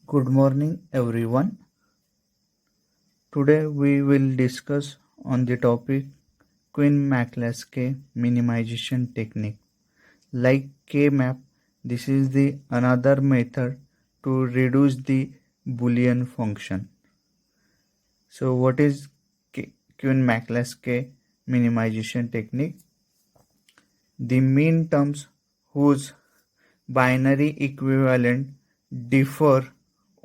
Good morning, everyone. Today we will discuss on the topic Quinn-McCluskey minimization technique. Like K-map, this is the another method to reduce the Boolean function. So what is Quinn-McCluskey minimization technique? The mean terms whose binary equivalent differ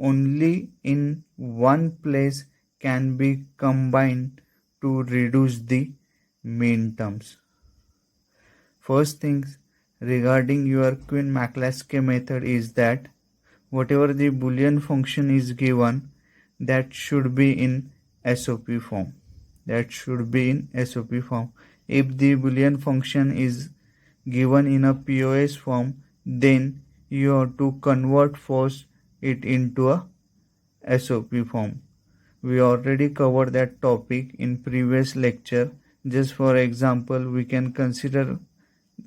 only in one place can be combined to reduce the mean terms. First things regarding your Quinn-McCluskey method is that whatever the Boolean function is given, that should be in SOP form. If the Boolean function is given in a POS form, then you have to convert first it into a SOP form. We already covered that topic in previous lecture. Just for example, we can consider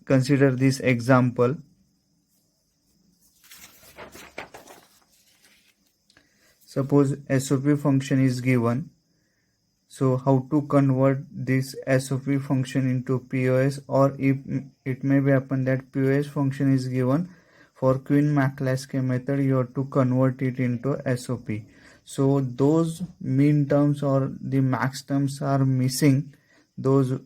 this example. Suppose SOP function is given. So how to convert this SOP function into POS, or if it may be happen that POS function is given, for Quinn-McCluskey method you have to convert it into SOP. So those mean terms or the max terms are missing. Those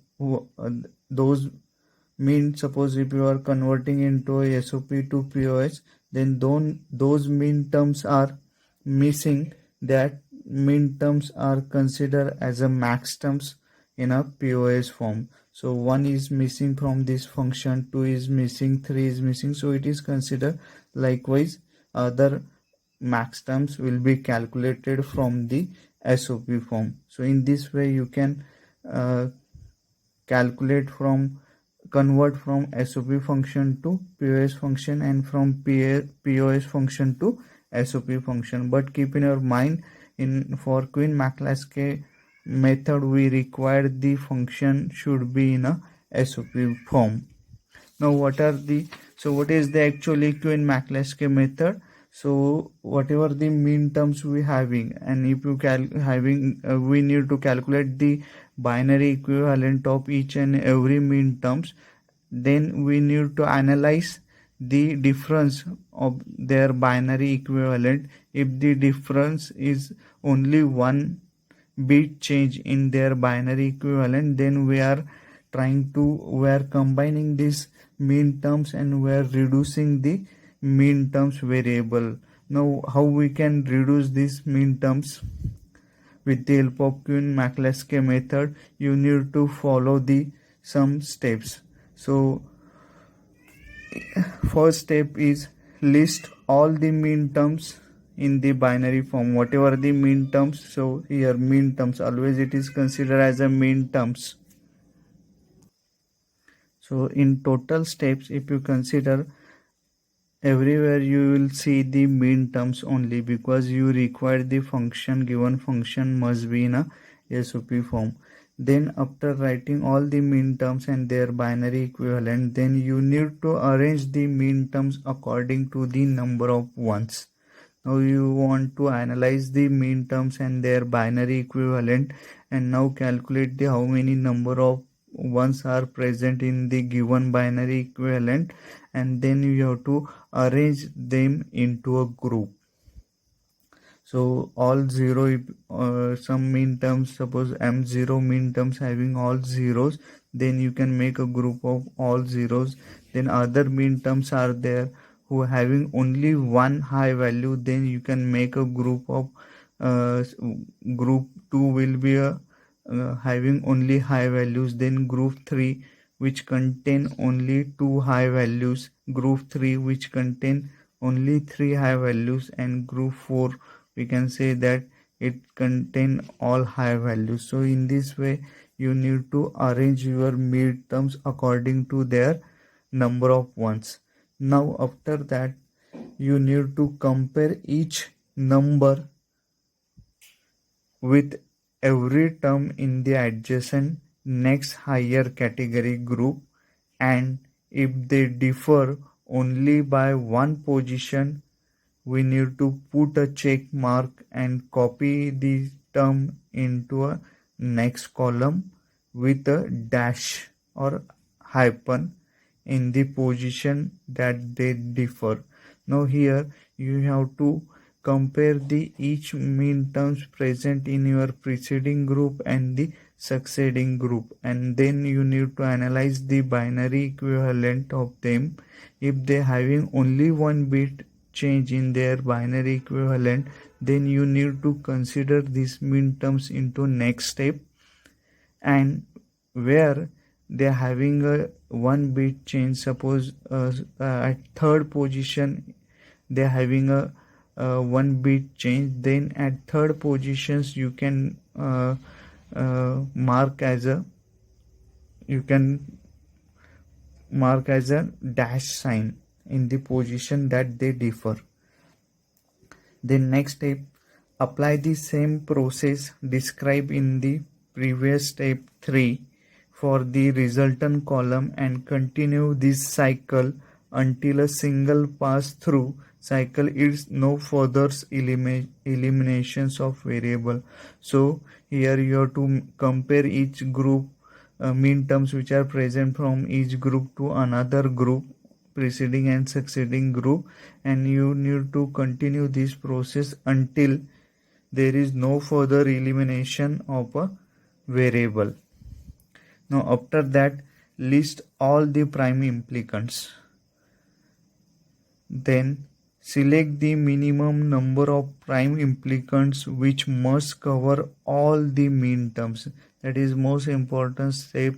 mean, suppose if you are converting into a SOP to POS, then those mean terms are missing. That mean terms are considered as a max terms in a POS form. So 1 is missing from this function, 2 is missing, 3 is missing, so it is considered. Likewise, other max terms will be calculated from the SOP form. So in this way you can convert from SOP function to POS function, and from POS function to SOP function. But keep in your mind, for Quinn-McCluskey method we require the function should be in a SOP form. Now what is the actually Quinn-McCluskey method? So whatever the mean terms we having, and if you we need to calculate the binary equivalent of each and every mean terms, then we need to analyze the difference of their binary equivalent. If the difference is only one bit change in their binary equivalent, then we are combining these mean terms and we are reducing the mean terms variable. Now how we can reduce these mean terms? With the help of Quinn-McCluskey method, you need to follow some steps. So first step is list all the mean terms in the binary form, whatever the mean terms. So here mean terms, always it is considered as a mean terms. So in total steps, if you consider, everywhere you will see the mean terms only, because you require the given function must be in a SOP form. Then after writing all the mean terms and their binary equivalent, then you need to arrange the mean terms according to the number of ones. Now you want to analyze the mean terms and their binary equivalent, and now calculate the how many number of ones are present in the given binary equivalent, and then you have to arrange them into a group. So all zero, some mean terms, suppose M0 mean terms having all zeros, then you can make a group of all zeros. Then other mean terms are there who having only one high value, then you can make a group of group 2 will be having only high values, then group 3 which contain only 2 high values, group 3 which contain only 3 high values, and group 4 we can say that it contain all high values. So in this way you need to arrange your midterms according to their number of ones. Now after that you need to compare each number with every term in the adjacent next higher category group, and if they differ only by one position we need to put a check mark and copy the term into a next column with a dash or hyphen in the position that they differ. Now here you have to compare the each mean terms present in your preceding group and the succeeding group, and then you need to analyze the binary equivalent of them. If they having only one bit change in their binary equivalent, then you need to consider these mean terms into next step, and where they're having a one bit change, suppose at third position they're having a one bit change, then at third positions you can mark as a you can mark as a dash sign in the position that they differ. Then next step, apply the same process described in the previous step 3 for the resultant column and continue this cycle until a single pass through cycle is no further eliminations of variable. So here you have to compare each group mean terms which are present from each group to another group, preceding and succeeding group, and you need to continue this process until there is no further elimination of a variable. Now after that, list all the prime implicants. Then select the minimum number of prime implicants which must cover all the mean terms. That is most important step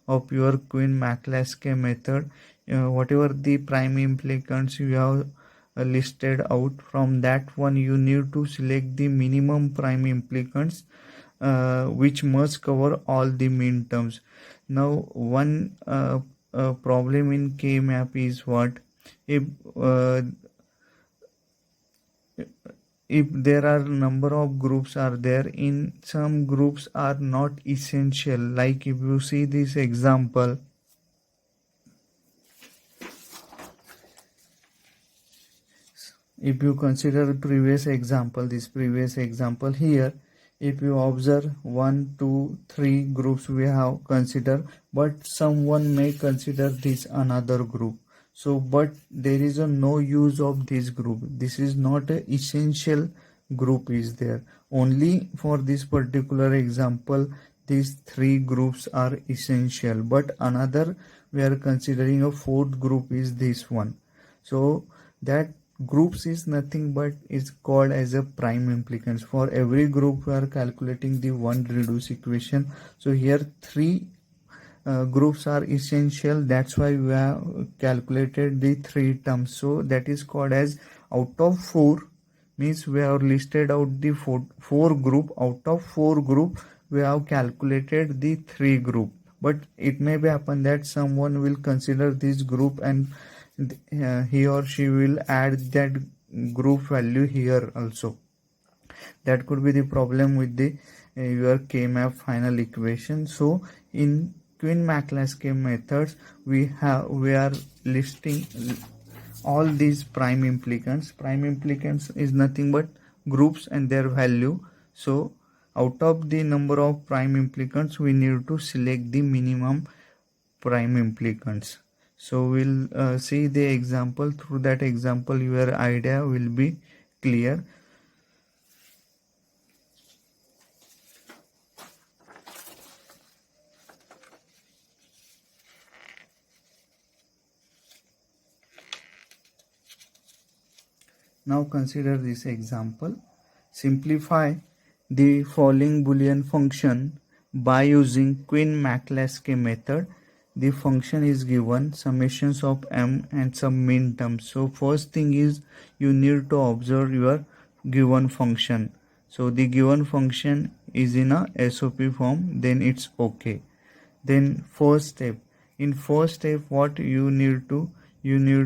of your Quinn-McCluskey method. Whatever the prime implicants you have listed out, from that one you need to select the minimum prime implicants which must cover all the mean terms. Now one problem in K-map is what? Uh, if there are number of groups are there, in some groups are not essential, like if you see this example, if you consider previous example, this previous example here, if you observe 1 2 3 groups we have considered, but someone may consider this another group. So but there is a no use of this group, this is not a essential group is there. Only for this particular example these three groups are essential, but another we are considering a fourth group is this one. So that groups is nothing but is called as a prime implicants. For every group we are calculating the one reduced equation. So here three groups are essential, that's why we have calculated the three terms. So that is called as out of 4, means we have listed out the four group. Out of 4 group we have calculated the 3 group, but it may be happen that someone will consider this group and he or she will add that group value here also. That could be the problem with the your K-map final equation. So in Quinn-McCluskey methods we are listing all these prime implicants. Prime implicants is nothing but groups and their value. So out of the number of prime implicants we need to select the minimum prime implicants. So we'll see the example. Through that example your idea will be clear. Now consider this example. Simplify the following Boolean function by using Quinn-McCluskey method. The function is given summations of m and some mean terms. So first thing is you need to observe your given function. So the given function is in a SOP form, then it's okay. Then first step, in first step what you need to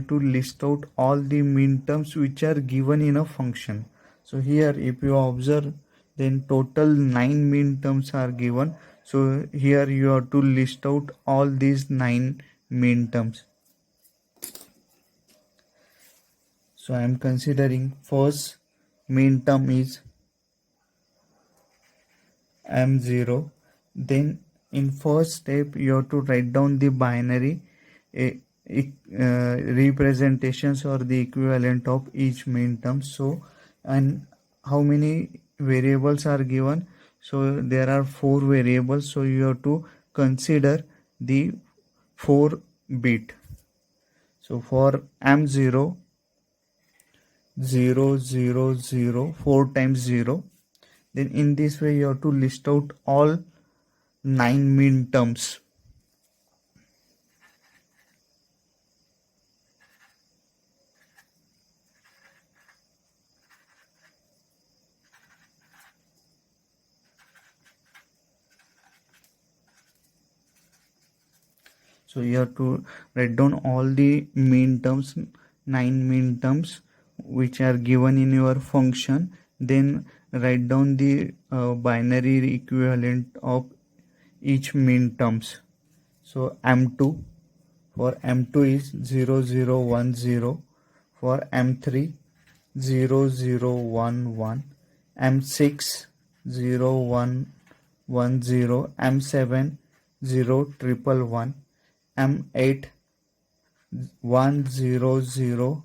list out all the mean terms which are given in a function. So here if you observe, then total 9 mean terms are given. So here you have to list out all these 9 mean terms. So I am considering first mean term is m0. Then in first step you have to write down the binary representations or the equivalent of each mean term. So, and how many variables are given? So there are 4 variables, so you have to consider the 4 bit. So for m0, 0 0 0 4 times 0, then in this way you have to list out all 9 mean terms. So you have to write down all the mean terms, 9 mean terms which are given in your function. Then write down the binary equivalent of each mean terms. So m2, for m2 is 0010, for m3 0011, m6 0110, m7 0111, m8 1000,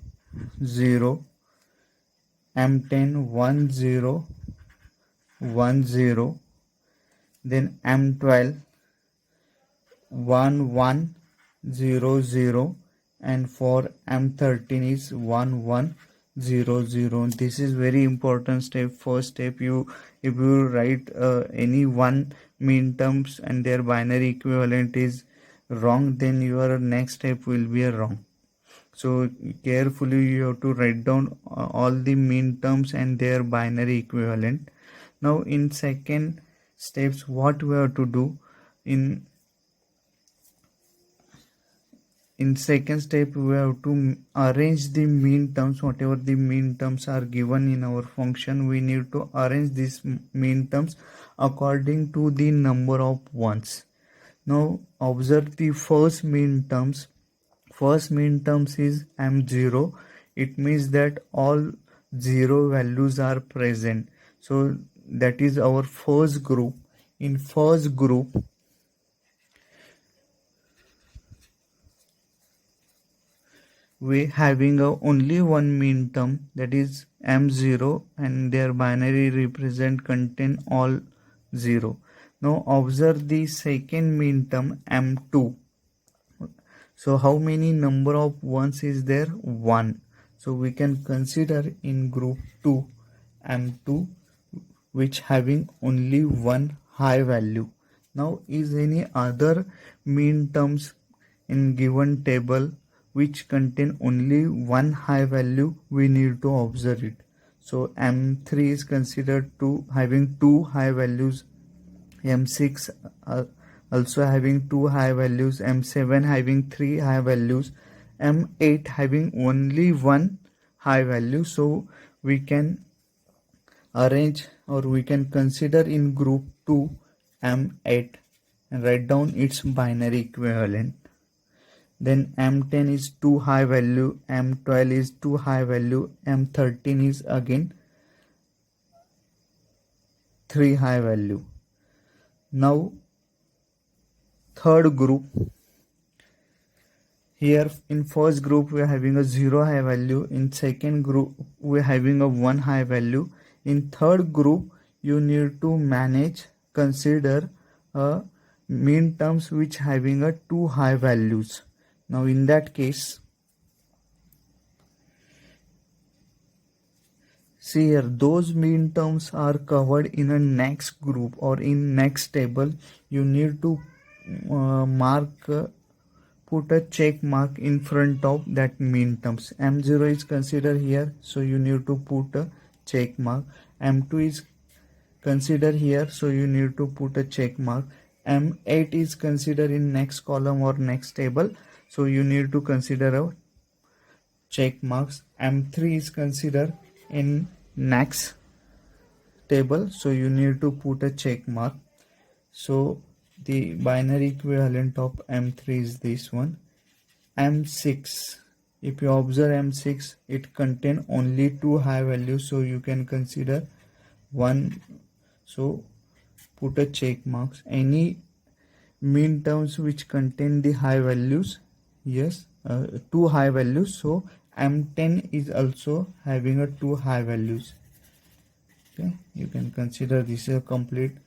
m10 1010, then m12 1100, and for m13 is 1100. This is very important step. First step, if you write any one mean terms and their binary equivalent is wrong, then your next step will be wrong. So carefully you have to write down all the mean terms and their binary equivalent. Now in second steps, what we have to do, in second step we have to arrange the mean terms. Whatever the mean terms are given in our function, we need to arrange these mean terms according to the number of ones. Now observe the first mean terms. First mean terms is m0. It means that all 0 values are present. So that is our first group. In first group, we having only one mean term, that is m0, and their binary represent contain all 0. Now observe the second mean term m2. So how many number of ones is there? 1. So we can consider in group 2 m2, which having only one high value. Now is any other mean terms in given table which contain only one high value? We need to observe it. So m3 is considered to having two high values, m6 also having two high values, m7 having three high values, m8 having only one high value. So we can arrange, or we can consider in group 2 m8 and write down its binary equivalent. Then m10 is 2 high value, m12 is 2 high value, m13 is again 3 high value. Now third group, here in first group we are having a 0 high value, in second group we are having a 1 high value, in third group you need to consider mean terms which having a 2 high values. Now in that case, see here, those mean terms are covered in a next group or in next table. You need to put a check mark in front of that mean terms. m0 is considered here, so you need to put a check mark. m2 is considered here, so you need to put a check mark. m8 is considered in next column or next table, so you need to consider a check marks. m3 is considered in next table, so you need to put a check mark. So the binary equivalent of m3 is this one. m6 If you observe M6, it contain only two high values, so you can consider one. So put a check marks. Any mean terms which contain the high values, yes, two high values. So M10 is also having a two high values. Okay, you can consider this a complete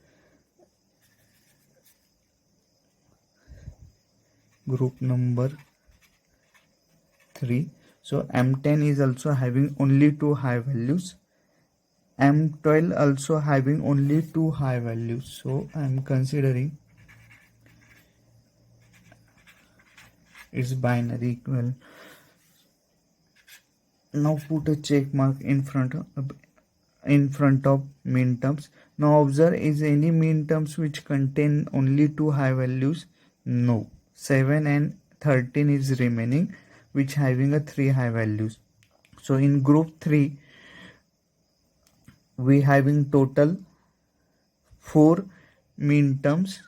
group number 3. So M10 is also having only two high values. M12 also having only two high values. So I am considering its binary equal. Now put a check mark in front of mean terms. Now observe, is any mean terms which contain only two high values? No. 7 and 13 is remaining, which having a three high values. So in group 3 we having total 4 mean terms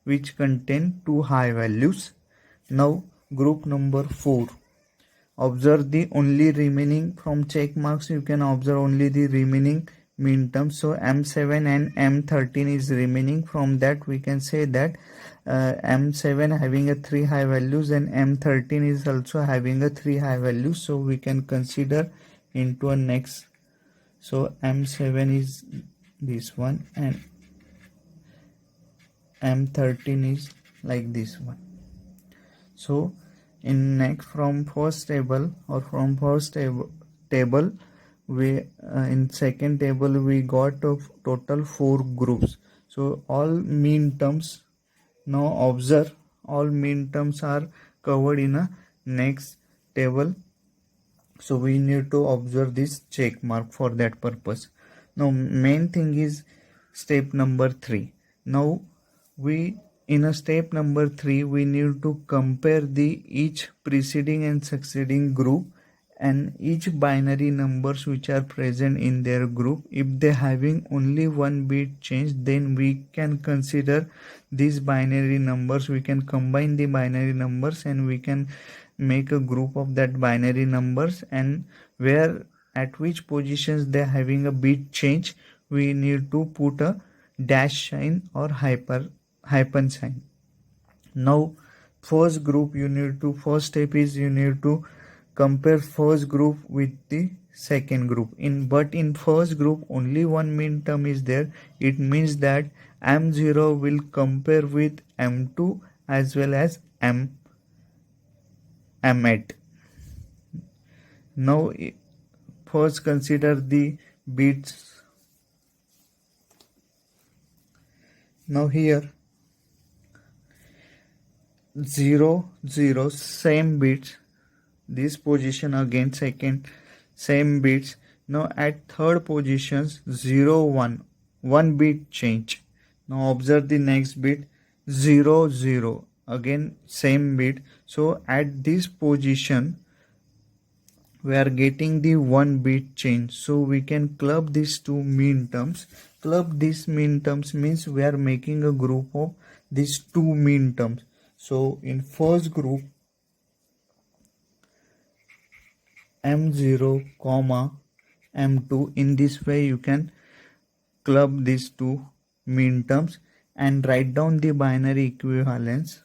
which contain two high values. Now group number 4, observe the only remaining from check marks, you can observe only the remaining mean terms. So M7 and M13 is remaining. From that we can say that M7 having a three high values and M13 is also having a three high values. So we can consider into a next. So M7 is this one and M13 is like this one. So in next from first table or from first table we in second table we got of total 4 groups. So all mean terms, now observe, all mean terms are covered in a next table. So we need to observe this check mark for that purpose. Now main thing is step number 3. Now we in a step number 3 we need to compare the each preceding and succeeding group and each binary numbers which are present in their group. If they having only one bit change, then we can consider these binary numbers, we can combine the binary numbers and we can make a group of that binary numbers, and where at which positions they are having a bit change, we need to put a dash sign or hyphen sign. Now first group you need to, first step is you need to compare first group with the second group. In first group only one mean term is there. It means that M0 will compare with M2 as well as M8. Now first consider the bits. Now here 0 0 same bits, this position again second same bits. Now at third positions 0 1 one bit change. Now observe the next bit 0 0 again same bit. So at this position we are getting the one bit change. So we can club these two mean terms. Club these mean terms means we are making a group of these two mean terms. So in first group M0 comma M2, in this way you can club these two mean terms and write down the binary equivalence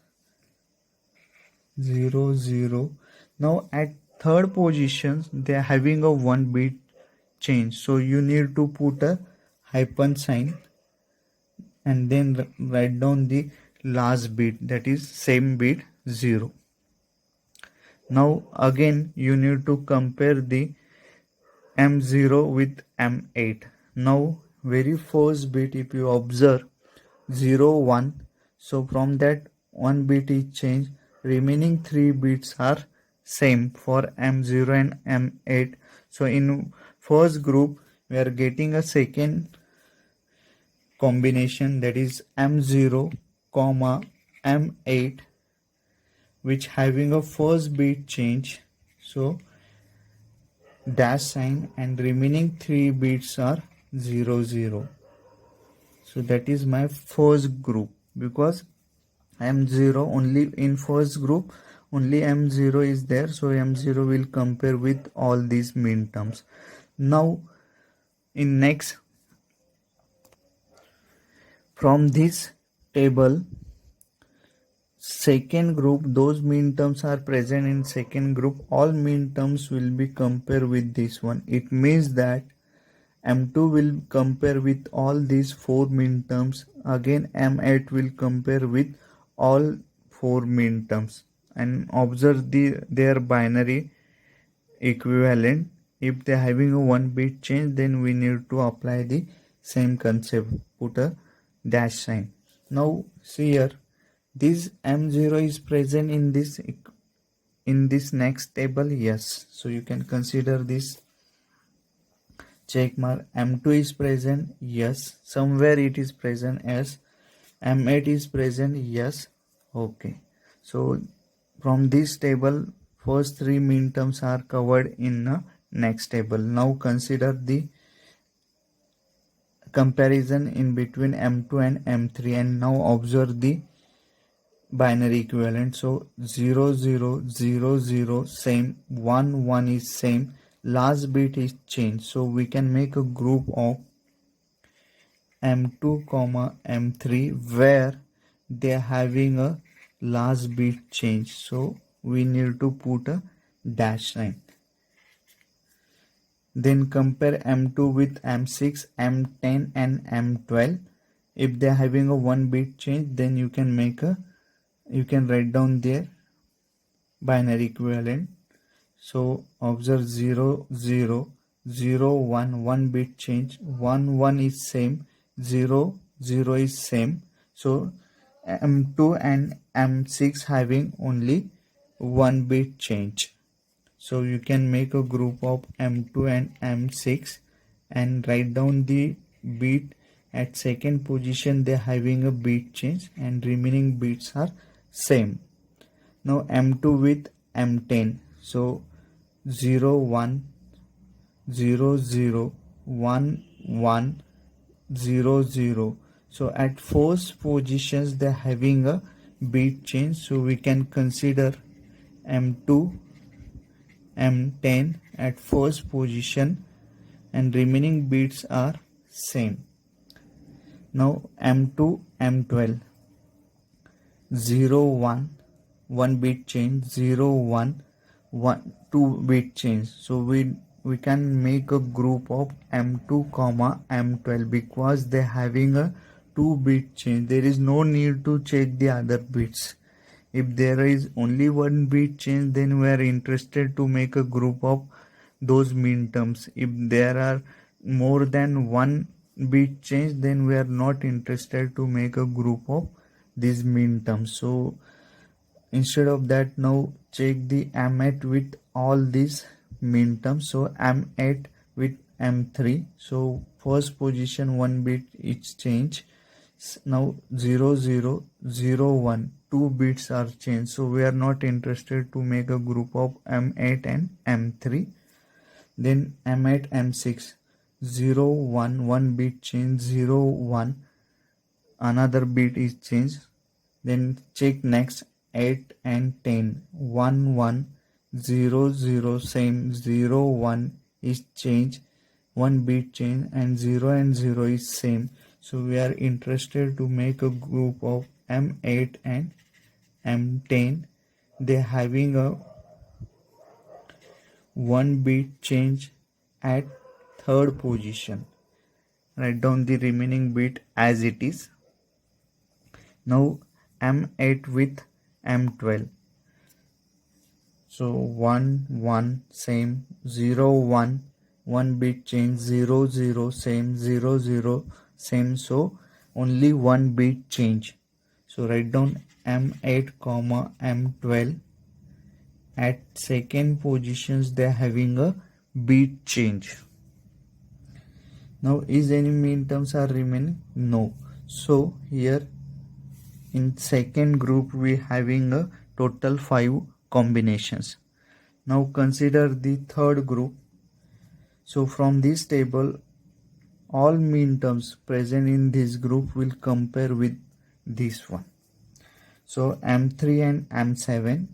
0 0. Now at third positions they are having a one bit change, so you need to put a hyphen sign and then write down the last bit, that is same bit 0. Now again you need to compare the M0 with M8. Now very first bit if you observe 0 1, so from that one bit is changed, remaining 3 bits are same for M0 and M8. So in first group we are getting a second combination, that is M0 comma M8, which having a first bit change, so dash sign, and remaining 3 bits are 0 0. So that is my first group, because M0 only in first group only m0 is there, so m0 will compare with all these mean terms. Now in next, from this table, second group, those mean terms are present in second group, all mean terms will be compared with this one. It means that m2 will compare with all these 4 mean terms. Again m8 will compare with all 4 mean terms, and observe their binary equivalent. If they are having a 1 bit change, then we need to apply the same concept, put a dash sign. Now see here, this m0 is present in this next table. Yes, so you can consider this check mark. M2 is present. Yes, somewhere it is present. Yes, M8 is present. Yes. Okay, so from this table, first 3 mean terms are covered in the next table. Now consider the comparison in between M2 and M3, and now observe the binary equivalent. So 0 0 0 0 same, 1 1 is same, last bit is changed. So we can make a group of m2 comma m3 where they are having a last bit change, so we need to put a dash sign. Then compare m2 with m6, m10 and m12. If they are having a 1 bit change, then you can write down their binary equivalent. So observe 0 0 0 1, 1 bit change, 1 1 is same, 0 0 is same. So m2 and m6 having only 1 bit change. So you can make a group of m2 and m6 and write down the bit at second position. They are having a bit change and remaining bits are same. Now m2 with m10, so 0 1 0 0 1 1 0 0. So at first positions they are having a bit change, so we can consider m2 m10 at first position and remaining bits are same. Now m2 m12, 0 1 1 bit change, 0 1 1 2 bit change. So we can make a group of m2 comma m12 because they having a 2 bit change. There is no need to check the other bits. If there is only 1 bit change, then we are interested to make a group of those mean terms. If there are more than 1 bit change, then we are not interested to make a group of these mean terms. So instead of that, now check the m8 with all these mean terms. So m8 with m3, so first position 1 bit is change. Now 0 0 0 1, 2 bits are changed, so we are not interested to make a group of m8 and m3. Then m8 m6, 0 1 1 bit change, 0 1 another bit is changed. Then check next 8 and 10, 1 1 0 0 same, 0 1 is changed, 1 bit change, and 0 and 0 is same. So we are interested to make a group of m8 and m10. They having a 1 bit change at third position. Write down the remaining bit as it is. Now m8 with m12, so 1 1 same, 0 1 1 bit change, 0 0 same, 0 0 same, so only 1 bit change. So write down m8 comma m12. At second positions they are having a bit change. Now is any mean terms are remaining? No. So here in second group we having a total 5 combinations. Now consider the third group. So from this table, all mean terms present in this group will compare with this one. So m3 and m7,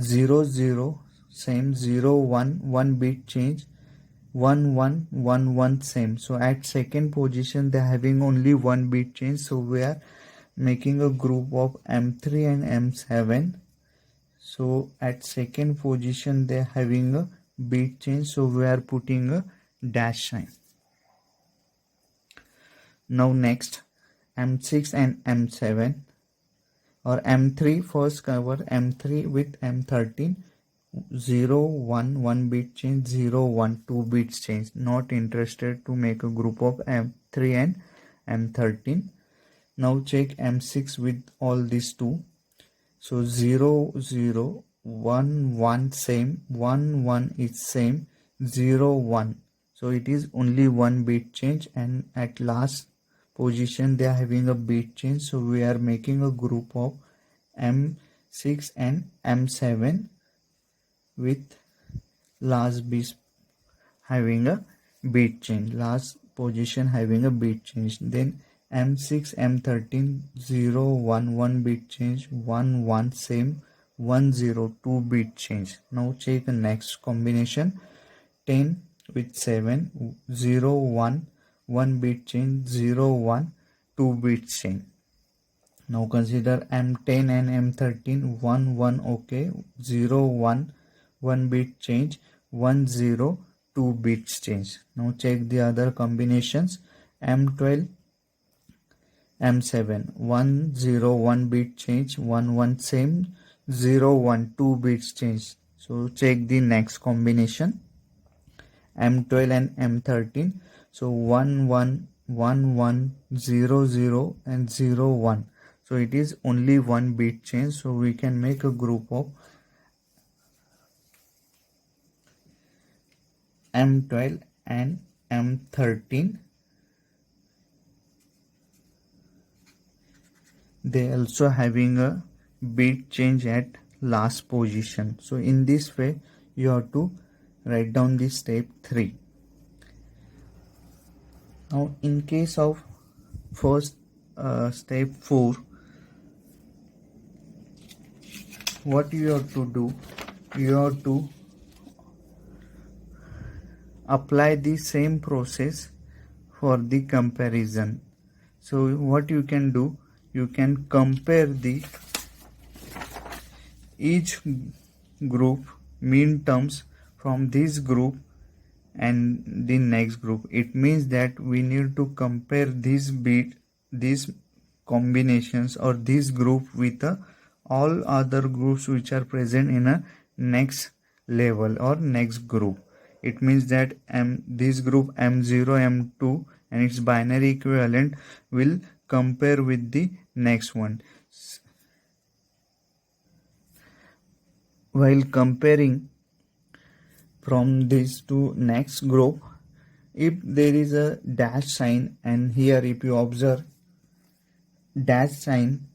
0 0 same, 0 1 1 bit change, 1 1 1 1 same. So at second position they are having only one bit change, so we are making a group of M3 and M7. So at second position they are having a bit change, so we are putting a dash sign. Now next, M6 and M7 or M3, first cover M3 with M13, 0 1 1 bit change, 0 1 2 bits change. Not interested to make a group of M3 and M13. Now check M6 with all these two. So 0 0 1 1 same, 1 1 is same, 0 1. So it is only one bit change, and at last position they are having a bit change. So we are making a group of M6 and M7 with last bit having a bit change, last position having a bit change. Then M6 M13, 0 1 1 bit change, 1 1 same, 1 0 2 bit change. Now check the next combination, 10 with 7, 0 1 1 bit change, 0 1 2 bit change. Now consider M10 and M13, 1 1 okay, 0 1 1 bit change, 1 0 2 bits change. Now check the other combinations, M12 M7, 1 0 1 bit change, 1 1 same, 0 1 2 bits change. So check the next combination, M12 and M13. So 1 1 1 1 0 0 and 0 1. So it is only one bit change. So we can make a group of M12 and M13. They also having a bit change at last position. So in this way you have to write down the step 3. Now in case of first step 4, what you have to do, you have to apply the same process for the comparison. So what you can do, you can compare the each group mean terms from this group and the next group. It means that we need to compare these combinations or this group with all other groups which are present in a next level or next group. It means that this group M0 M2 and its binary equivalent will compare with the next one. While comparing from this to next group, if there is a dash sign, and here if you observe dash sign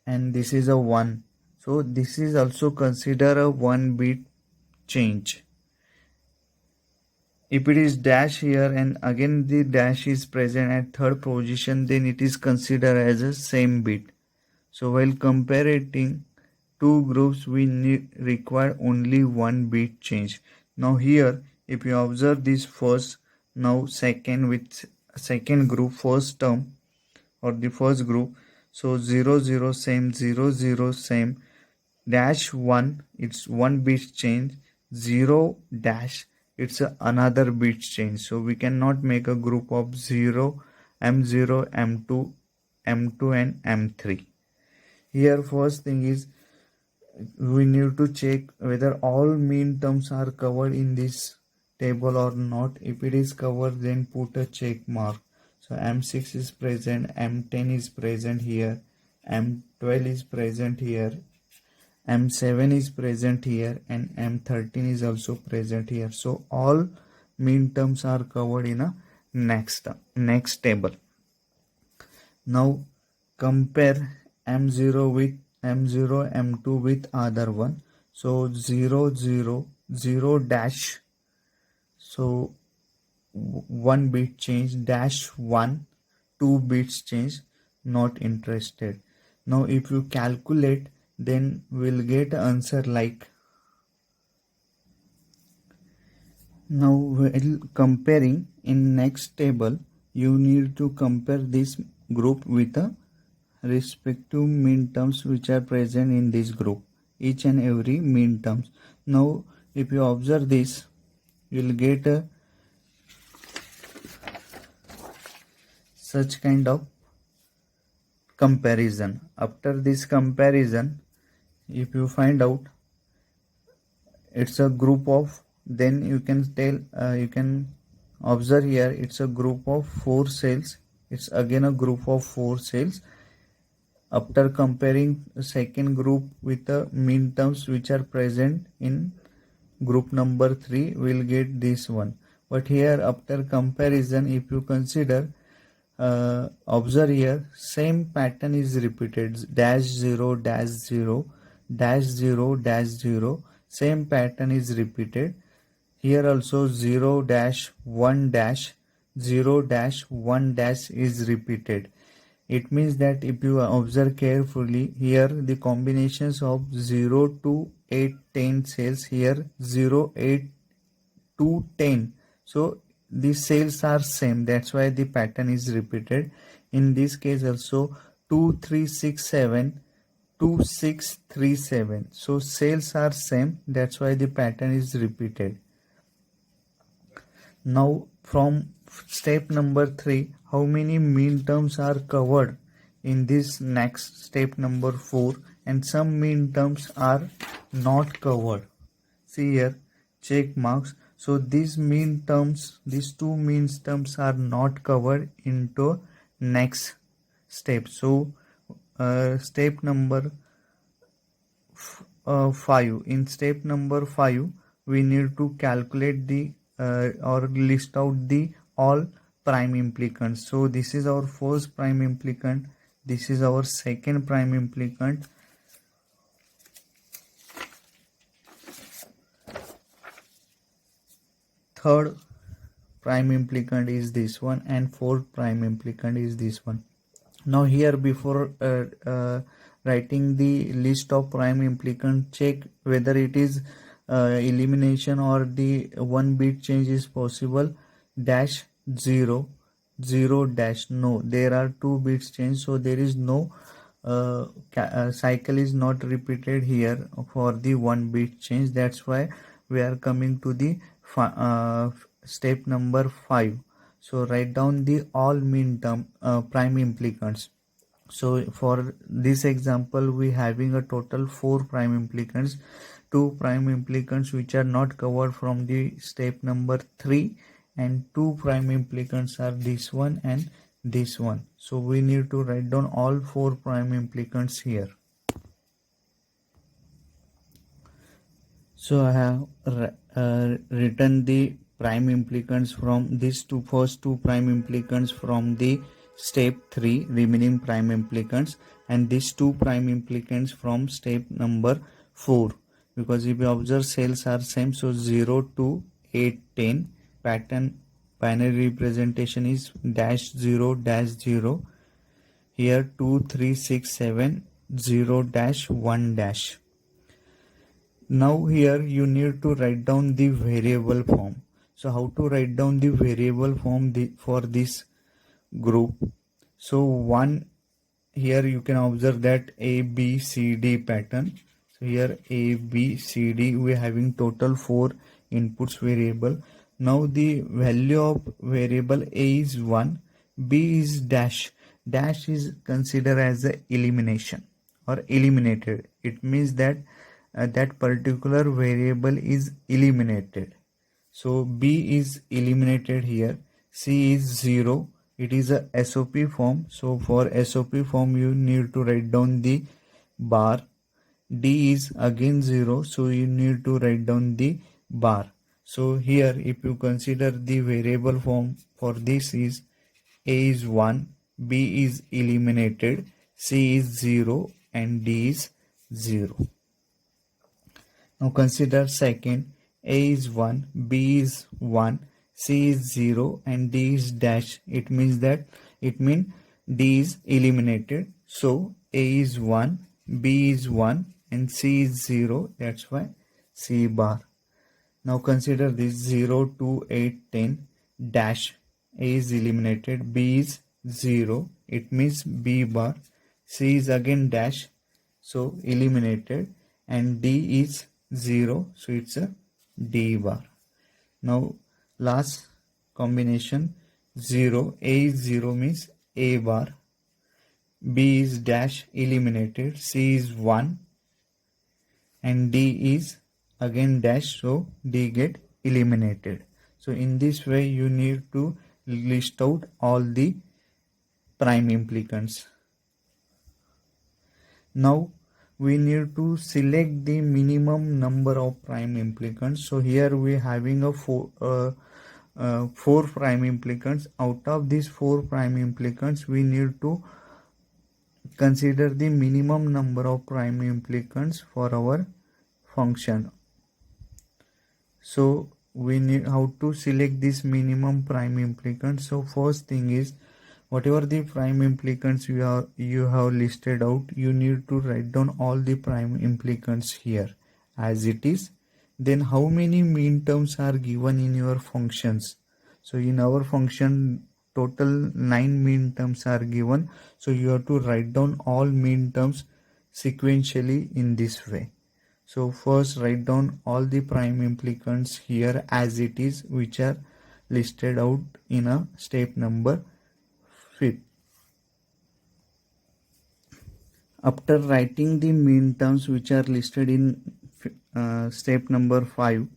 and this is a 1, so this is also considered a 1 bit change. If it is dash here and again the dash is present at third position, then it is considered as a same bit. So while comparing two groups, we require only one bit change. Now here if you observe this first, now second with second group, first term or the first group, so 0 0 same, 0 0 same, dash 1 it's one bit change, 0 dash it's another bit change. So we cannot make a group of 0 M0 M2 M2 and M3. Here first thing is we need to check whether all mean terms are covered in this table or not. If it is covered, then put a check mark. So M6 is present, M10 is present here, M12 is present here, M7 is present here, and M13 is also present here. So all mean terms are covered in a next table. Now compare M0 with M0 M2 with other one. So 0 0 0 dash, so 1 bit change, dash 1 2 bits change, not interested. Now if you calculate, then we'll get answer like Now while comparing in next table, you need to compare this group with the respective mean terms which are present in this group, each and every mean terms. Now if you observe this, you will get such kind of comparison. After this comparison, if you find out it's a group of, then you can tell, you can observe here it's a group of 4 cells. It's again a group of 4 cells. After comparing the second group with the mean terms which are present in group number 3, we'll get this one. But here after comparison, if you consider, observe here, same pattern is repeated, dash 0 dash 0 dash 0 dash 0, same pattern is repeated. Here also 0 dash 1 dash 0 dash 1 dash is repeated. It means that if you observe carefully, here the combinations of 0 to 8, 10 cells, here 0, 8 to 10. So the cells are same, that's why the pattern is repeated. In this case also 2, 3, 6, 7, 2, 6, 3, 7. So cells are same, that's why the pattern is repeated. Now from step number 3, how many mean terms are covered in this next step number 4, and some mean terms are not covered. See here, check marks. So these mean terms, these two mean terms are not covered into next step. So step number 5. In step number 5, we need to calculate the or list out the all prime implicants. So this is our first prime implicant, this is our second prime implicant, third prime implicant is this one, and fourth prime implicant is this one. Now here, before writing the list of prime implicant, check whether it is elimination or the one bit change is possible. Dash 0 0 dash, no, there are 2 bits change, so there is no cycle is not repeated here for the 1 bit change. That's why we are coming to the step number 5. So write down the all mean term prime implicants. So for this example, we having a total 4 prime implicants, 2 prime implicants which are not covered from the step number 3, and 2 prime implicants are this one and this one. So we need to write down all 4 prime implicants here. So I have written the prime implicants from these first two prime implicants from the step 3, remaining prime implicants, and these 2 prime implicants from step number 4. Because if you observe, cells are same, so 0 to 8, 10, pattern binary representation is dash 0 dash 0. Here 2, 3, 6, 7, 0 dash 1 dash. Now here you need to write down the variable form. So how to write down the variable form for this group? So one, here you can observe that A, B, C, D pattern. So here A, B, C, D, we are having total 4 inputs variable. Now the value of variable A is 1, B is dash. Dash is considered as the elimination or eliminated. It means that that particular variable is eliminated. So B is eliminated here. C is 0. It is a SOP form. So for SOP form, you need to write down the bar. D is again 0. So you need to write down the bar. So here, if you consider the variable form for this is A is 1, B is eliminated, C is 0, and D is 0. Now consider second, A is 1, B is 1, C is 0, and D is dash. It means D is eliminated. So A is 1, B is 1, and C is 0. That's why C bar. Now consider this 0, 2, 8, 10 dash. A is eliminated, B is 0, it means B bar, C is again dash, so eliminated, and D is 0, so it's a D bar. Now last combination 0, A is 0 means A bar, B is dash eliminated, C is 1, and D is again dash, so D get eliminated. So in this way you need to list out all the prime implicants. Now we need to select the minimum number of prime implicants. So here we are having a four prime implicants. Out of these 4 prime implicants, we need to consider the minimum number of prime implicants for our function. So we need how to select this minimum prime implicant. So first thing is, whatever the prime implicants you have listed out, you need to write down all the prime implicants here as it is. Then how many mean terms are given in your functions? So in our function total 9 mean terms are given, so you have to write down all mean terms sequentially in this way. So first write down all the prime implicants here as it is, which are listed out in a step number 5. After writing the mean terms which are listed in step number 5,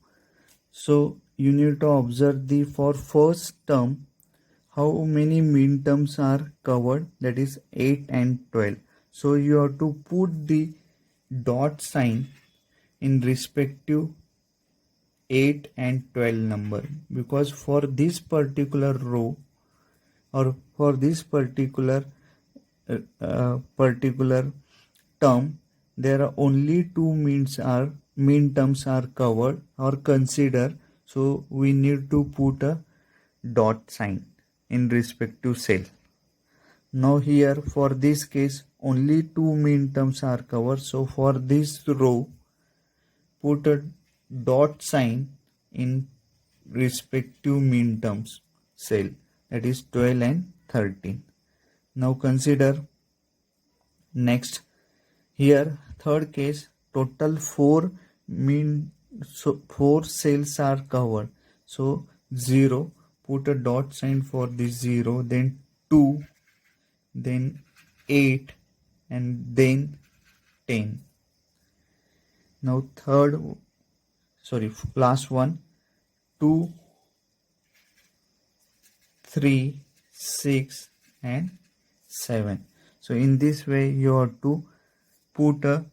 so you need to observe the for first term how many mean terms are covered, that is 8 and 12. So you have to put the dot sign in respective 8 and 12 number, because for this particular row or for this particular term there are only 2 mean terms are covered or considered, so we need to put a dot sign in respective cell. Now here for this case only 2 mean terms are covered, so for this row put a dot sign in respective mean terms cell, that is 12 and 13. Now consider next, here third case total 4 cells are covered, so 0, put a dot sign for this 0, then 2, then 8, and then 10. Now last one 2, 3, 6 and 7. So in this way you have to put a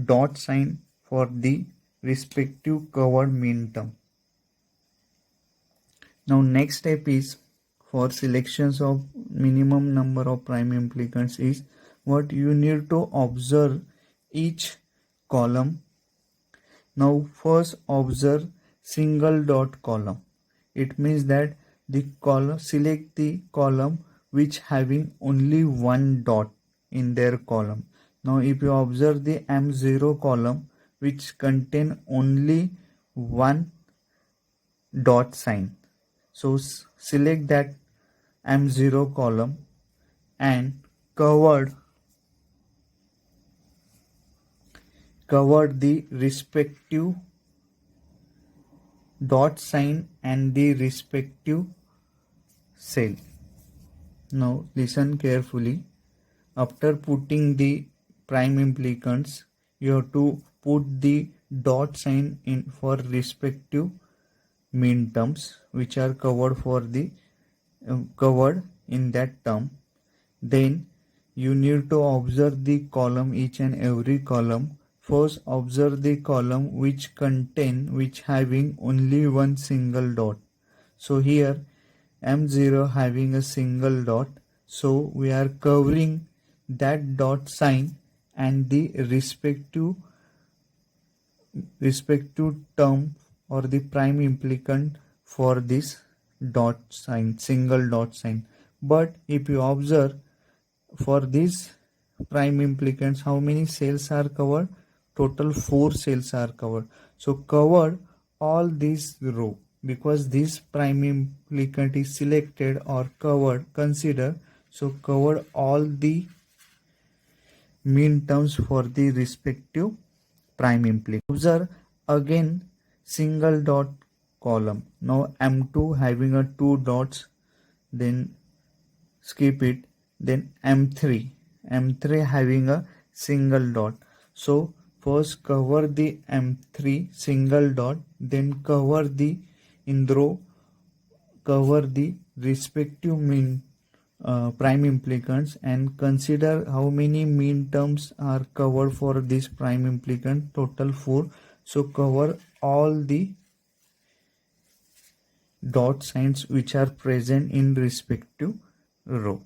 dot sign for the respective covered mean term. Now next step is for selections of minimum number of prime implicants is what you need to observe each column. Now first observe single dot column. It means that the column, select the column which having only one dot in their column. Now if you observe the M0 column which contain only one dot sign, so select that M0 column and covered the respective dot sign and the respective cell. Now listen carefully. After putting the prime implicants, you have to put the dot sign in for respective mean terms which are covered for the covered in that term. Then you need to observe the column, each and every column. First observe the column which having only one single dot. So here M0 having a single dot, so we are covering that dot sign and the respective term or the prime implicant for this dot sign, single dot sign. But if you observe for these prime implicants how many cells are covered, total 4 cells are covered, so covered all this row because this prime implicant is selected or covered. Consider, so covered all the mean terms for the respective prime implicant. Observe again single dot column. Now M2 having a two dots, then skip it. Then M3 having a single dot. So first cover the M3 single dot, then cover the in row, cover the respective mean prime implicants and consider how many mean terms are covered for this prime implicant. Total 4. So cover all the dot signs which are present in respective row.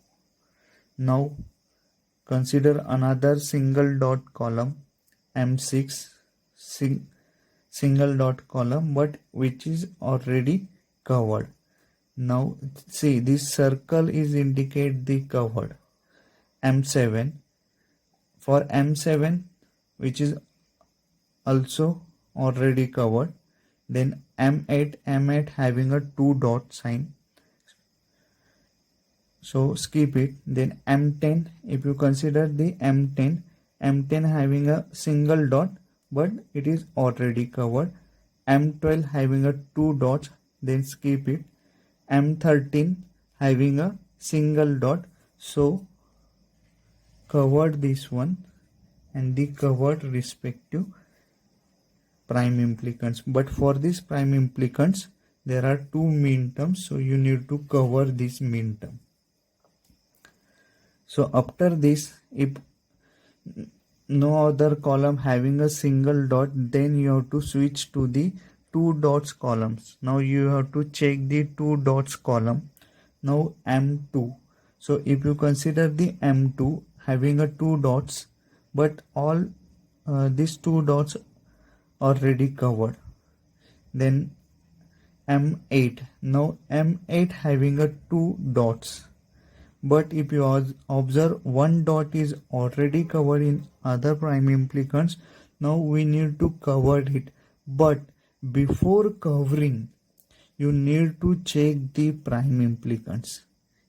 Now consider another single dot column M6 single dot column but which is already covered. Now see, this circle is indicate the covered. M7 for M7 which is also already covered. Then M8 having a two dot sign, so skip it. Then M10, if you consider the M10 having a single dot but it is already covered. M12 having a two dots, then skip it. M13 having a single dot, so covered this one and the covered respective prime implicants. But for these prime implicants there are two mean terms, so you need to cover this mean term. So after this, if no other column having a single dot, then you have to switch to the two dots columns. Now you have to check the two dots column. Now M2. So if you consider the M2 having a two dots, but all these two dots already covered. Then M8. Now M8 having a two dots. But if you observe one dot is already covered in other prime implicants, now we need to cover it. But before covering, you need to check the prime implicants.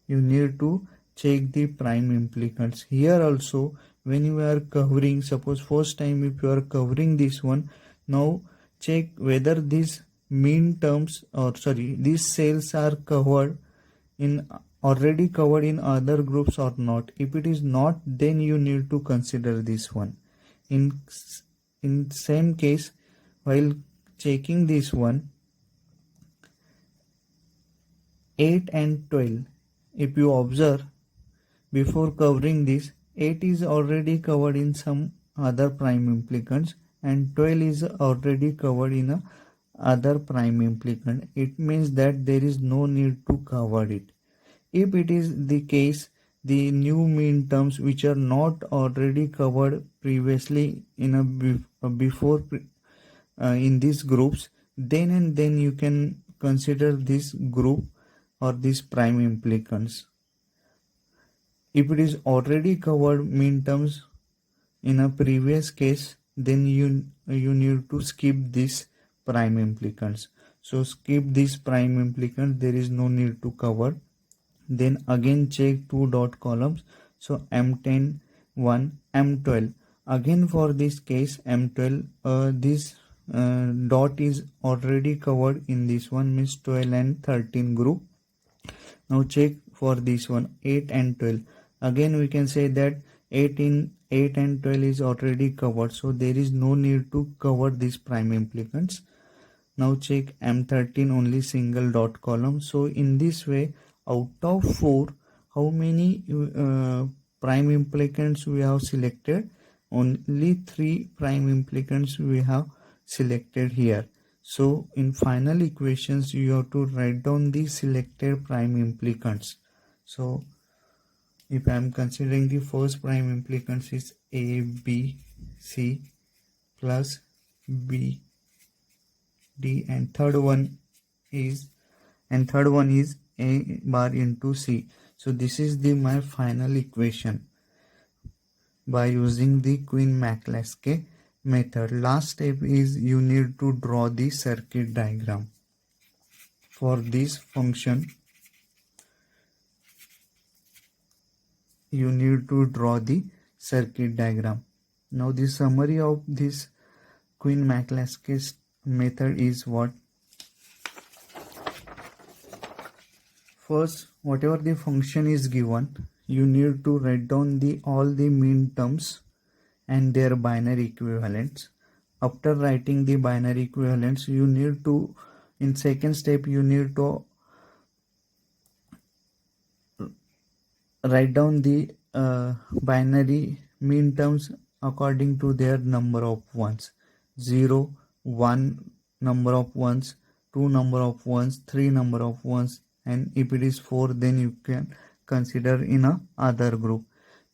You need to check the prime implicants. Here also, when you are covering, suppose first time if you are covering this one, now check whether these mean terms or these cells are covered in already covered in other groups or not. If it is not, then you need to consider this one. In same case, while checking this one, 8 and 12, if you observe before covering this, 8 is already covered in some other prime implicants and 12 is already covered in a other prime implicant. It means that there is no need to cover it. If it is the case, the new mean terms which are not already covered previously in a before in these groups, then and then you can consider this group or these prime implicants. If it is already covered mean terms in a previous case, then you need to skip these prime implicants. So skip these prime implicants, there is no need to cover. Then again check two dot columns, so M10 1 M12. Again for this case M12, this dot is already covered in this one, means 12 and 13 group. Now check for this one 8 and 12. Again we can say that 8 and 12 is already covered, so there is no need to cover these prime implicants. Now check M13, only single dot column. So in this way, out of 4, how many prime implicants we have selected? Only 3 prime implicants we have selected here. So in final equations, you have to write down the selected prime implicants. So if I am considering the first prime implicants is A, B, C plus B, D, and third one is A bar into C. So this is my final equation by using the Quinn-McCluskey method. Last step is you need to draw the circuit diagram for this function. You need to draw the circuit diagram. Now the summary of this Quinn-McCluskey method is what? First, whatever the function is given, you need to write down all the mean terms and their binary equivalents. After writing the binary equivalents, you need to, in second step, you need to write down the binary mean terms according to their number of ones. 0, 1 number of ones, 2 number of ones, 3 number of ones, and if it is 4, then you can consider in a other group.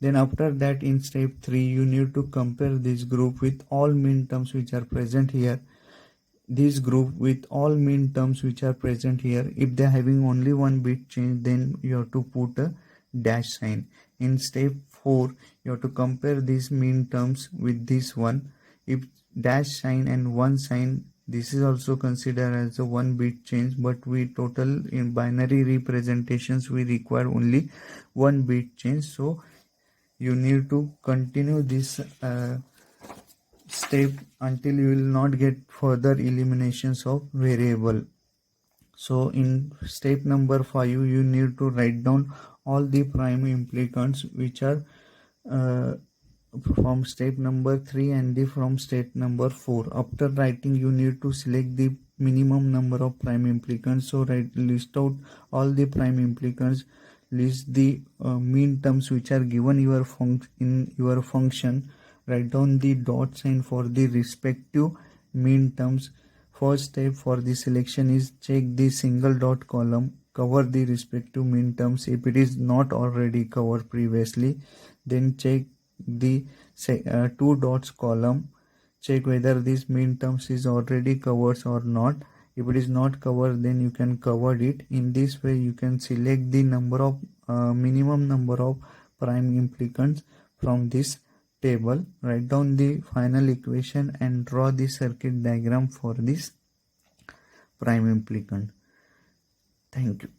Then after that, in step 3, you need to compare this group with all mean terms which are present here. This group with all mean terms which are present here. If they are having only one bit change, then you have to put a dash sign. In step 4, you have to compare these mean terms with this one. If dash sign and one sign, this is also considered as a one bit change, but we total in binary representations we require only one bit change. So you need to continue this step until you will not get further eliminations of variable. So in step number 5, you need to write down all the prime implicants which are from step number 3 and from step number 4. After writing, you need to select the minimum number of prime implicants. So list out all the prime implicants, list the mean terms which are given in your function, write down the dot sign for the respective mean terms. First step for the selection is check the single dot column, cover the respective mean terms if it is not already covered previously. Then check the two dots column, check whether this mean terms is already covered or not. If it is not covered, then you can cover it. In this way, you can select the number of minimum number of prime implicants from this table. Write down the final equation and draw the circuit diagram for this prime implicant. Thank you.